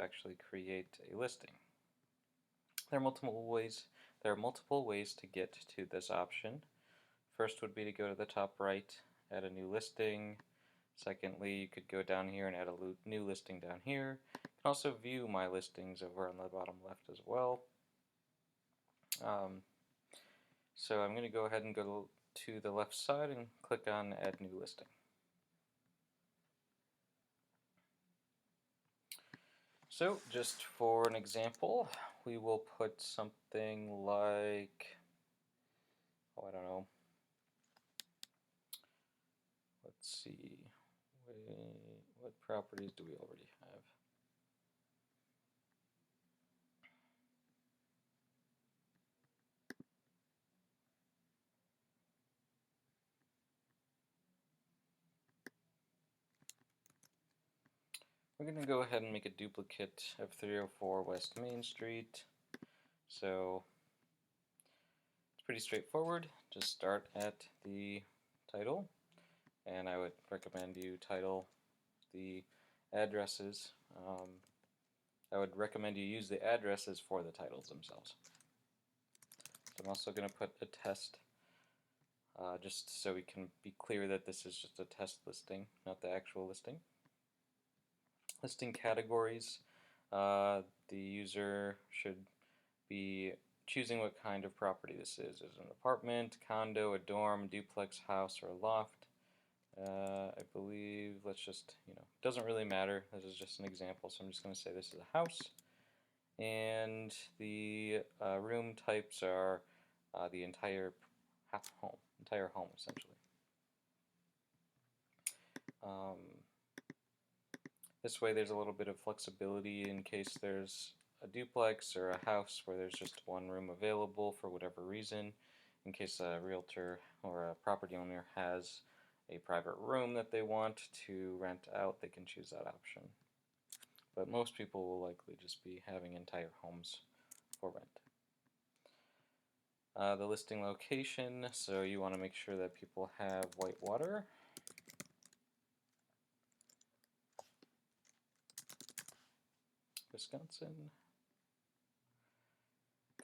actually create a listing. There are multiple ways. There are multiple ways to get to this option. First would be to go to the top right, add a new listing. Secondly, you could go down here and add a new listing down here. You can also view my listings over on the bottom left as well. So I'm going to go ahead and go to the left side and click on Add New Listing. So just for an example, we will put something like, oh, I don't know. Let's see, what properties do we already have? We're going to go ahead and make a duplicate of 304 West Main Street. So it's pretty straightforward. Just start at the title, and I would recommend you title the addresses. I would recommend you use the addresses for the titles themselves. So I'm also going to put a test, just so we can be clear that this is just a test listing, not the actual listing. Listing categories, the user should be choosing what kind of property this is. Is it an apartment, condo, a dorm, duplex, house, or a loft? I believe, let's just, doesn't really matter. This is just an example, so I'm just going to say this is a house. And the room types are the entire home, essentially. This way there's a little bit of flexibility in case there's a duplex or a house where there's just one room available for whatever reason. In case a realtor or a property owner has a private room that they want to rent out, they can choose that option. But most people will likely just be having entire homes for rent. The listing location, so you want to make sure that people have Whitewater. Wisconsin.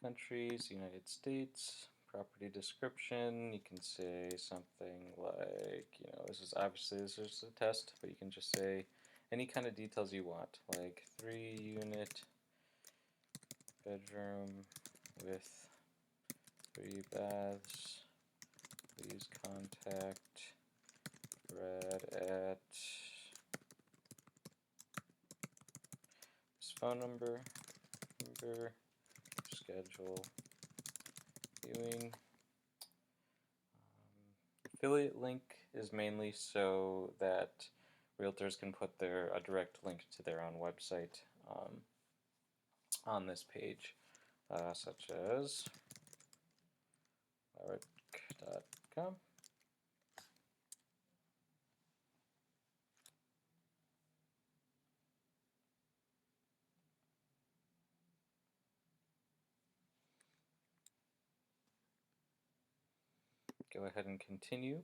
Countries, United States. Property description, you can say something like, this is a test, but you can just say any kind of details you want, like 3-unit bedroom with 3 baths. Please contact Brad at this phone number, schedule viewing. Affiliate link is mainly so that realtors can put a direct link to their own website on this page, such as larrick.com. Go ahead and continue.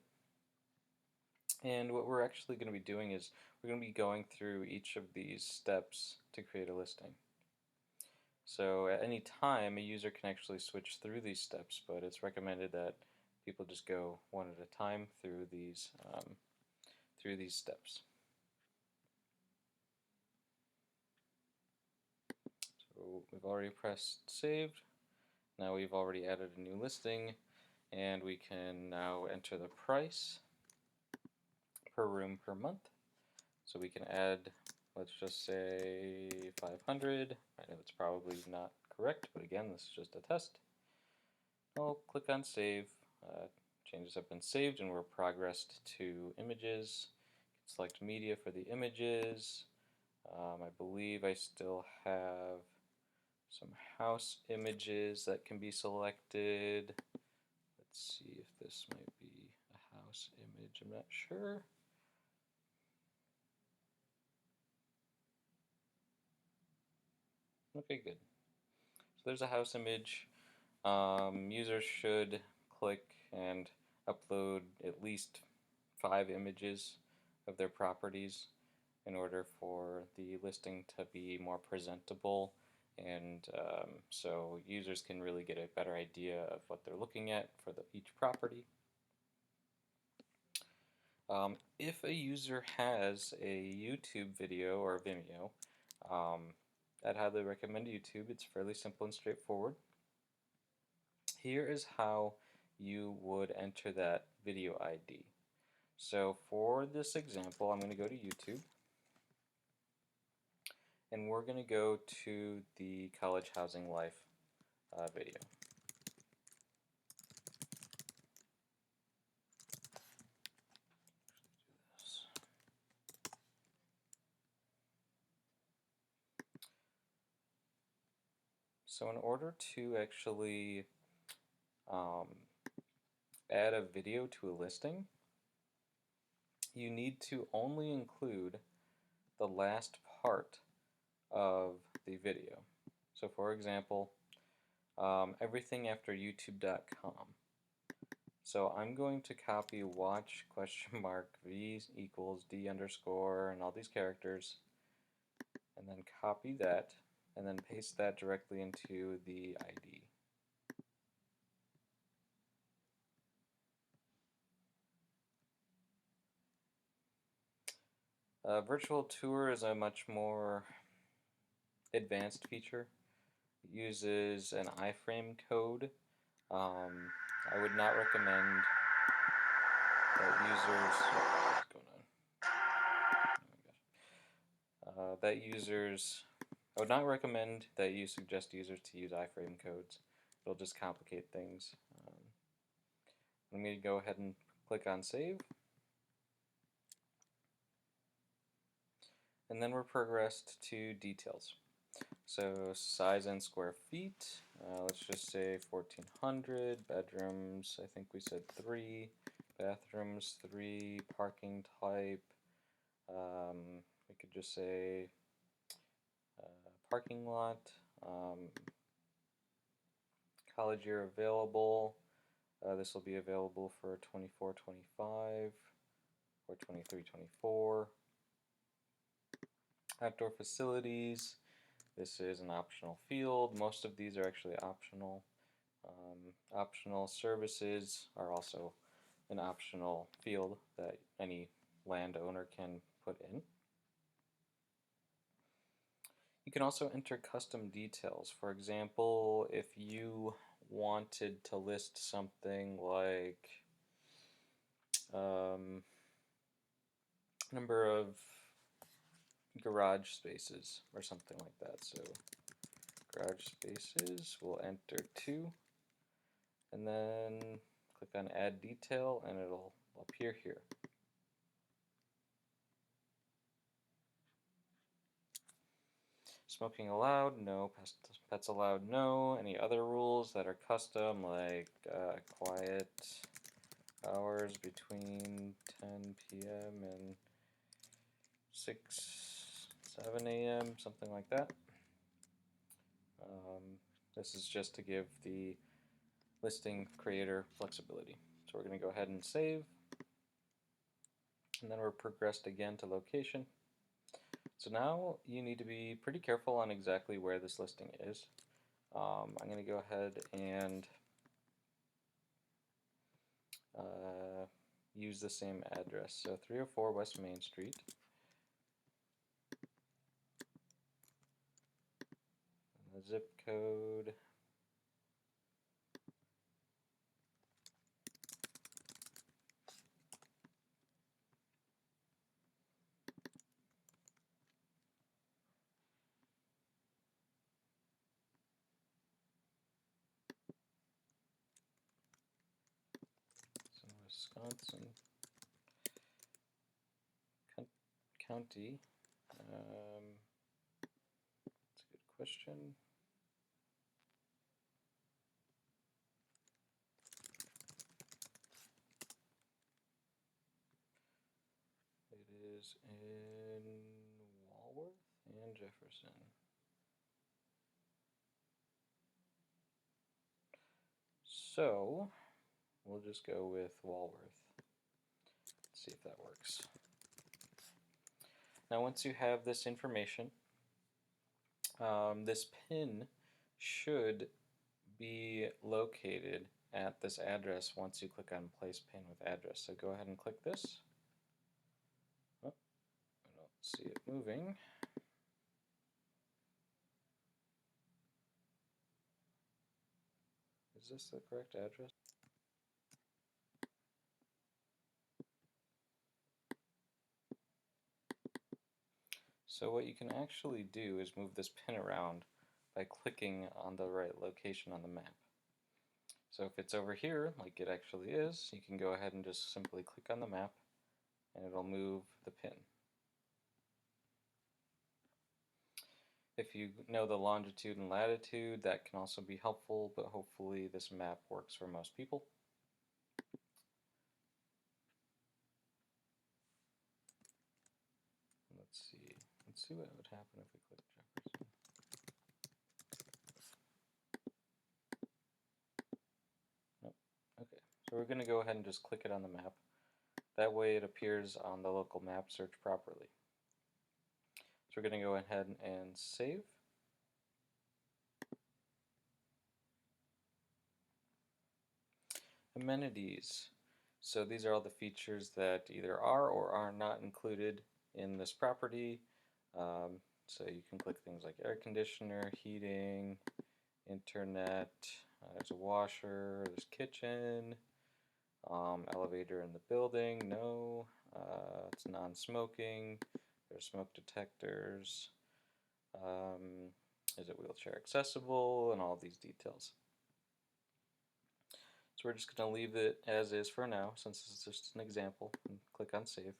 And what we're actually going to be doing is we're going to be going through each of these steps to create a listing. So at any time, a user can actually switch through these steps, but it's recommended that people just go one at a time through these steps. So we've already pressed save. Now we've already added a new listing, and we can now enter the price per room per month. So we can add, let's just say 500. I know it's probably not correct, but again, this is just a test. I'll click on save. Changes have been saved and we're progressed to images. Select media for the images. I believe I still have some house images that can be selected. Let's see if this might be a house image. I'm not sure. Okay, good. So there's a house image. Users should click and upload at least 5 images of their properties. in order for the listing to be more presentable, and so users can really get a better idea of what they're looking at for each property. If a user has a YouTube video or Vimeo, I'd highly recommend YouTube. It's fairly simple and straightforward. Here is how you would enter that video ID. So for this example, I'm going to go to YouTube, and we're going to go to the College Housing Life video. So in order to actually add a video to a listing, you need to only include the last part of the video. So for example, everything after youtube.com. So I'm going to copy watch question mark v equals d underscore and all these characters, and then copy that and then paste that directly into the ID. Virtual Tour is a much more advanced feature. It uses an iframe code. I would not recommend that users. What's going on? Oh my gosh. I would not recommend that you suggest users to use iframe codes. It'll just complicate things. I'm going to go ahead and click on save. And then we're progressed to details. So size in square feet, let's just say 1400, bedrooms, I think we said 3, bathrooms 3, parking type, we could just say parking lot, college year available, this will be available for 24-25 or 23-24. Outdoor facilities, this is an optional field. Most of these are actually optional. Optional services are also an optional field that any landowner can put in. You can also enter custom details. For example, if you wanted to list something like number of garage spaces or something like that. So garage spaces, we'll enter 2, and then click on add detail and it'll appear here. Smoking allowed? No. Pets allowed? No. Any other rules that are custom, like quiet hours between 10 p.m. and 7 a.m., something like that. This is just to give the listing creator flexibility. So we're going to go ahead and save, and then we're progressed again to location. So now you need to be pretty careful on exactly where this listing is. I'm going to go ahead and use the same address. So 304 West Main Street. The zip code. So Wisconsin County. That's a good question. It is in Walworth and Jefferson. So we'll just go with Walworth. Let's see if that works. Now once you have this information, this pin should be located at this address once you click on place pin with address. So go ahead and click this. Oh, I don't see it moving. Is this the correct address? So what you can actually do is move this pin around by clicking on the right location on the map. So if it's over here, like it actually is, you can go ahead and just simply click on the map and it'll move the pin. If you know the longitude and latitude, that can also be helpful, but hopefully this map works for most people. Let's see what would happen if we click Jefferson. Nope. Okay, so we're going to go ahead and just click it on the map. That way it appears on the local map search properly. So we're going to go ahead and save. Amenities. So these are all the features that either are or are not included in this property. So you can click things like air conditioner, heating, internet, there's a washer, there's kitchen, elevator in the building, no, it's non-smoking, there's smoke detectors, is it wheelchair accessible, and all these details. So we're just going to leave it as is for now, since this is just an example, and click on save.